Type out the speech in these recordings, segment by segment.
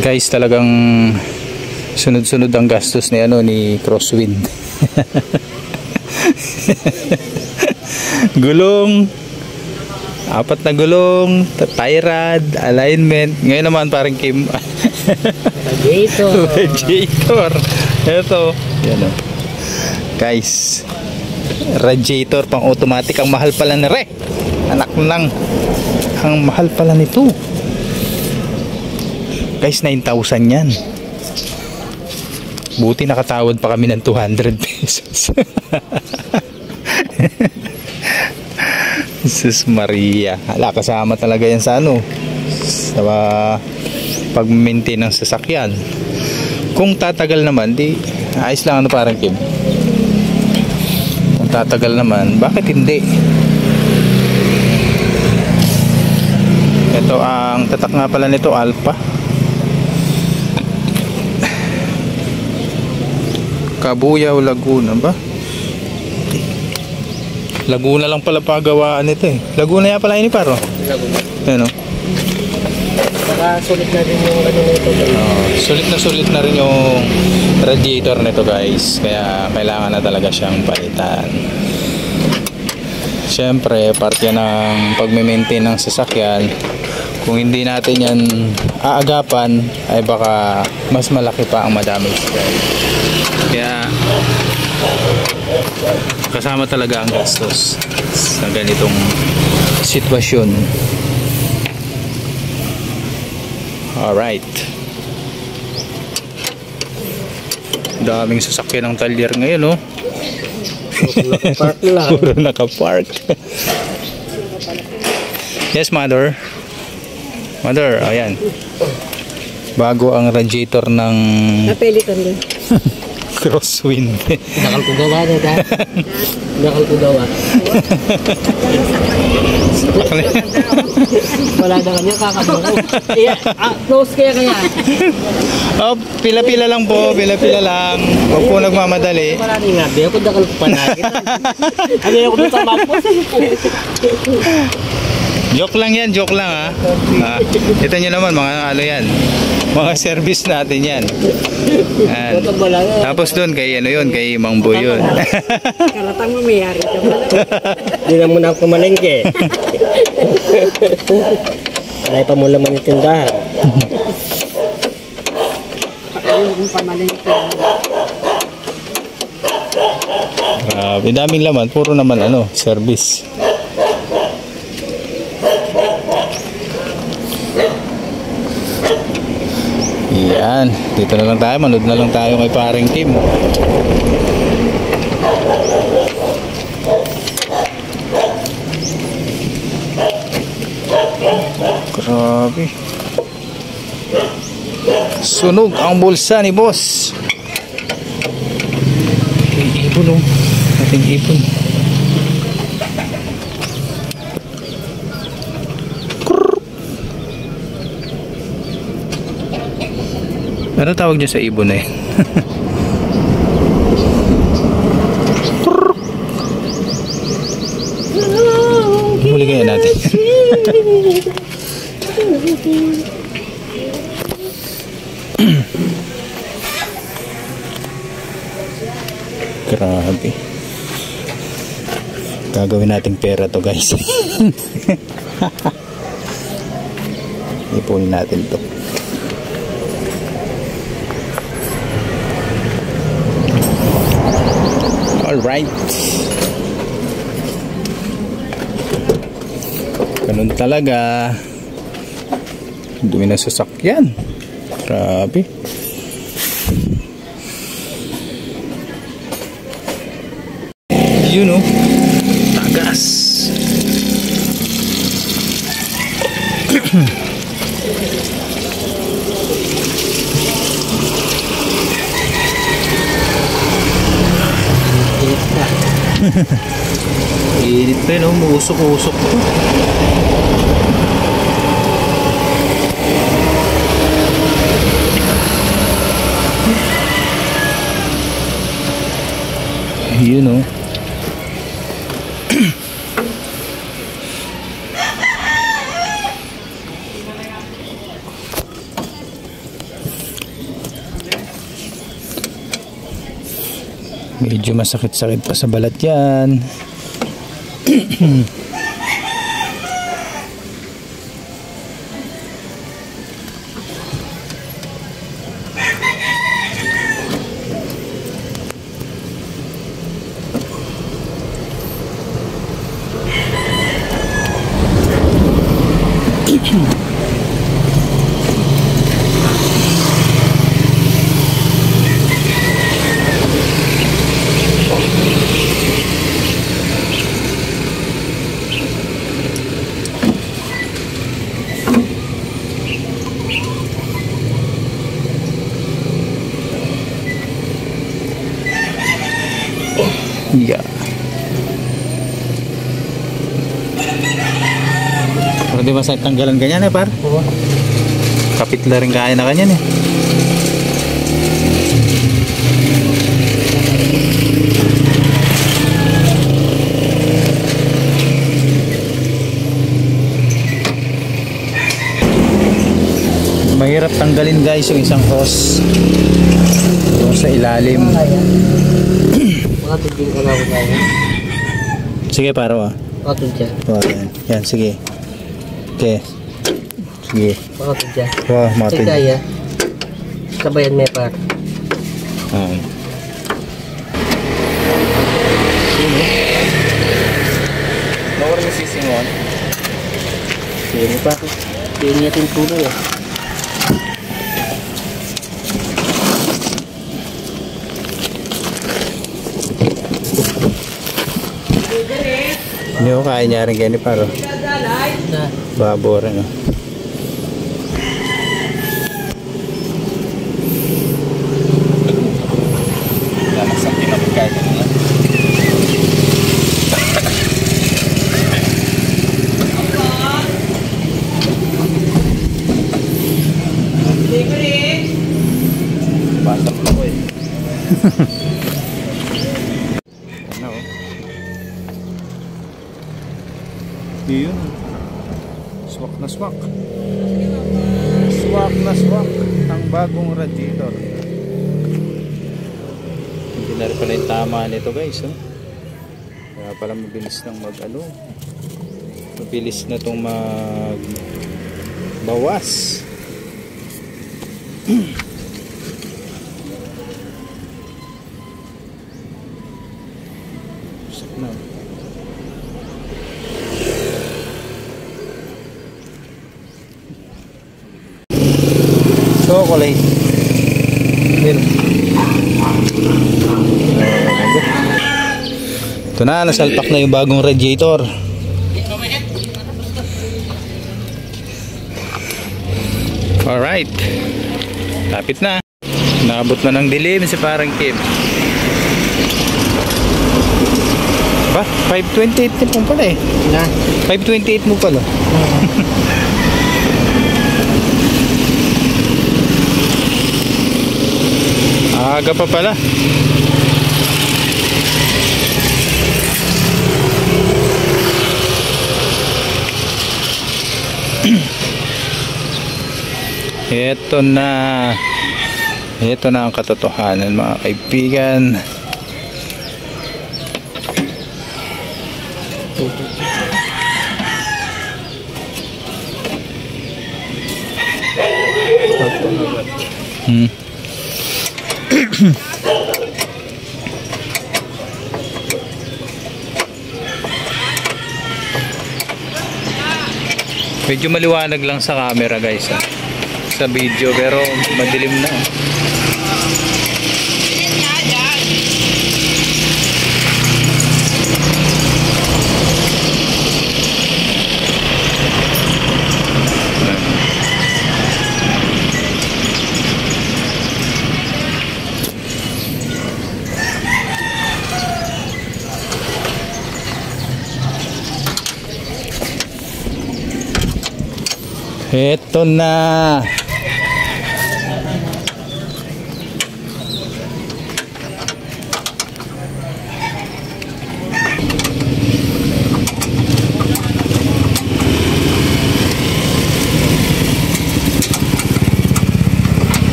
Guys, talagang sunod-sunod ang gastos ni Crosswind. Gulong, 4 na gulong, tie rod, alignment. Ngayon naman parang Kim. Radiator. Ito, yan o. Guys, radiator pang automatic. Ang mahal pala na re. Anak lang. Ang mahal pala nito. Guys, 9,000 yan. Buti nakatawad pa kami ng 200 pesos. Jesus Maria. Hala, kasama talaga yan sa sa pag-maintain ng sasakyan. Kung tatagal naman, di ayos lang parang Kim. Kung tatagal naman, bakit hindi? Ito ang tatak nga pala nito, Alpha. Cabuyao, Laguna ba? Laguna lang pala pagawaan nito eh. Laguna ya pala ini paro. Laguna. Ano? Saka sulit na rin yung nito. Sulit na rin yung radiator nito, guys. Kaya kailangan na talaga siyang palitan. Siyempre, parte ng pagme-maintain ng sasakyan. Kung hindi natin yan aagapan, ay baka mas malaki pa ang madamage. Kaya kasama talaga ang gastos sa ganitong sitwasyon. Alright, daming sasakyan ng Talyer ngayon, Nakapark lang. Puro nakapark. Yes, mother. Mother, ayan. Bago ang radiator ng Napilitan din. Crosswind. Nakal ko gawa na dahil. Nakal ko gawa. Wala na kanya kakabaro. Close kaya. Oh, pila-pila lang po. Pila-pila lang. Huwag po nagmamadali. Maraming nga. Di ako nakal ko pa na. Ano yung kumita mapos? Joke lang yan, joke lang ha. Ito nyo naman, mga yan. Mga service natin yan. Tapos doon kay kay Mang Boy yun. Kalatang mamayari ka pala. Hindi na muna ako malengke. Alay pa mo laman yung tindahan. Grabe, daming laman. Puro naman service. Yan, dito na lang tayo, manood na lang tayo kay paring Kim. Grabe. Sunog ang bulsa ni boss. Ating ipon ating ipon. Ano tawag niya sa ibon na yun? Huli kaya natin. Grabe. Gagawin nating pera to, guys. Ipunin natin to. Alright. Ganun talaga. Dumi na sasakyan. Grabe. Yun tagas. Init pa yun, muusok-usok pa. Yun Medyo masakit-sakit pa sa balat yan. Yeah. Pero di ba sa tanggalan ganyan par? Oo. Kapit la rin kaya na kanyan Mahirap tanggalin guys yung isang hose doon sa ilalim. Makatid din ka na ako tayo. Sige paro Makatid dyan. Yan. Yan sige. Okay. Sige. Makatid dyan. Wow, matid. Kaya. Sabayan may par. Lower mo sisingon. Sige pa. Hindi natin puno eh. Hindi ko kaya niya rin ganyan paro. Babor ano. Lamasang kinapagkaya na. Basta mo ko eh. Ano yun. Swak na swak. Swak na swak. Ang bagong radiator. Hindi na rin pala yung tama nito guys. Kaya pala mabilis nang mabilis na itong bawas. No. Chocolate. Ito na, nasalpak na yung bagong radiator. Alright. Lapit na. Nakabot na ng dilim si parang Kim. Ba? 528 mo pala eh. Na? 528 mo pala. Aga pa pala. Ito na. Ito na ang katotohanan mga kaibigan. Medyo maliwanag lang sa camera guys sa video pero madilim na. Ito na.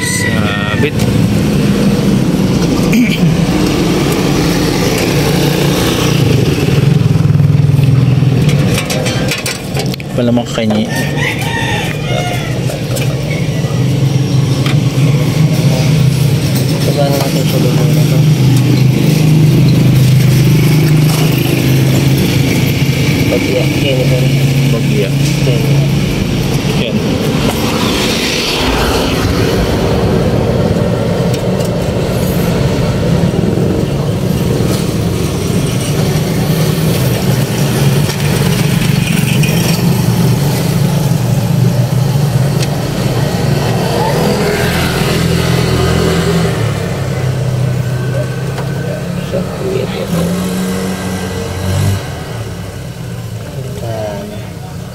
Sabit. Wala makakanyi. Pagano natin sa lulo na to. Bagya. Bagya. Yan.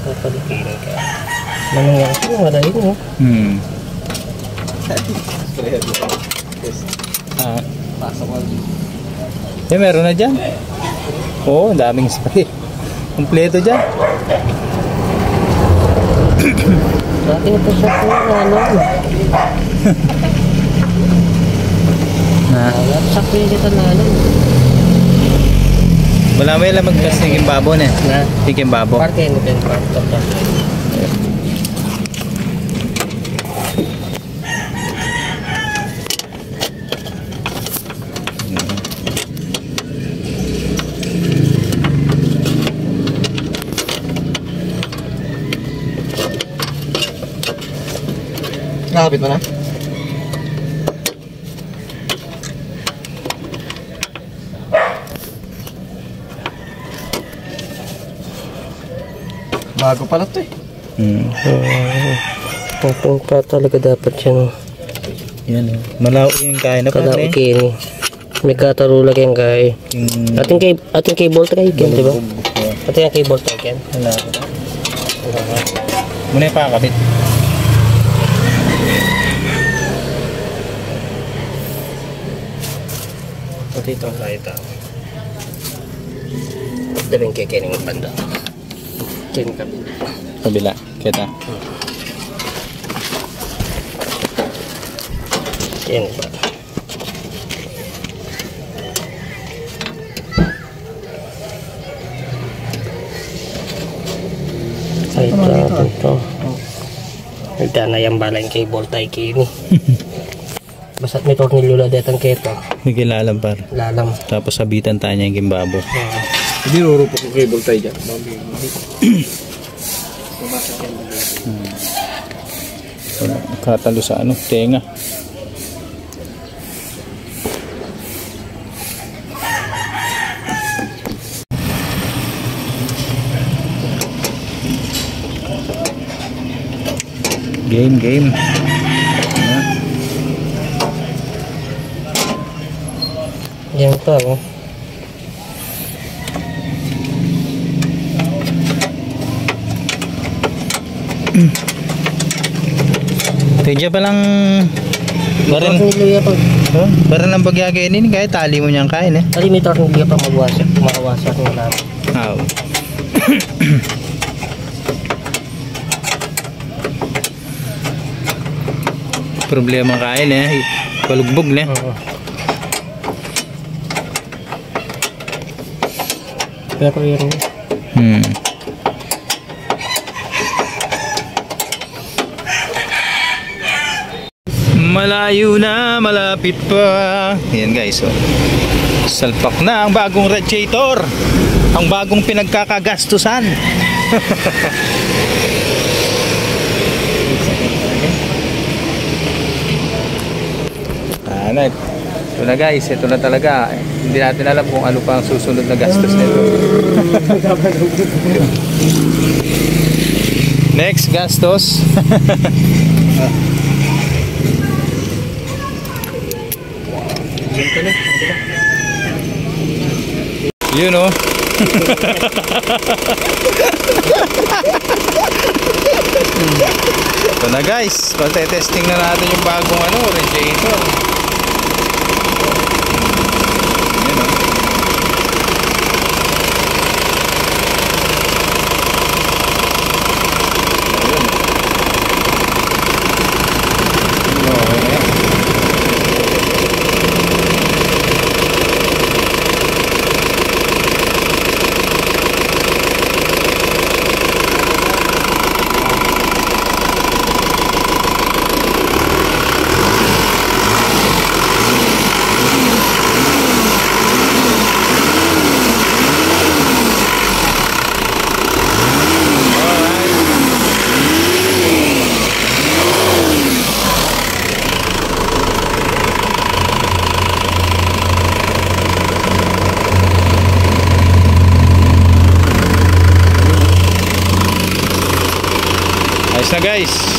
Papalikirin ka. Manangyari ko, madali mo. Meron na dyan. Oo, daming spray. Kompleto dyan. Dati ito sa ano. Sa dito na ano. Wala mo yung magkas ng kimbabo na. Yung kimbabo. Parte mo din. Nakapit mo na? Bago pala to eh. Tapos pa talaga dapat siya. Yan o. Malaw yung kaya na Kada pala eh. ukini. May katarula kayong kay. Ating cable tray yan, di ba? Ating cable tray yan. Wala. Muna yung pakakabit. Pati ito ang kahita. Daming kikining banda. Kining kabila. Kabila. Kita. Kining ba? Ito. Ito na yung balay cable tayo kini. Basta't may tornilyo la detang keto. May kilalam par. Lalang. Tapos sabitan tayo niya yung kimbabo. Hindi rurupok yung cable tie dyan. Katalo sa ano? Tenga. Game. Yan ito ako. Pwede palang barin. Barin ng pagyagainin kahit tali mo niyang kain eh. Tali may tornilyo pa makawasak ng lahat. Aw. Problema kain eh. Palugbog na. Pero yun. Malayo na, malapit pa. Yan guys, oh. Salpak na ang bagong radiator. Ang bagong pinagkakagastusan. Ito na guys, ito na talaga. Hindi natin alam kung ano pa ang susunod na gastos nito. Next gastos. Yun o. Ito na guys, testing na natin yung bagong radiator. na guys.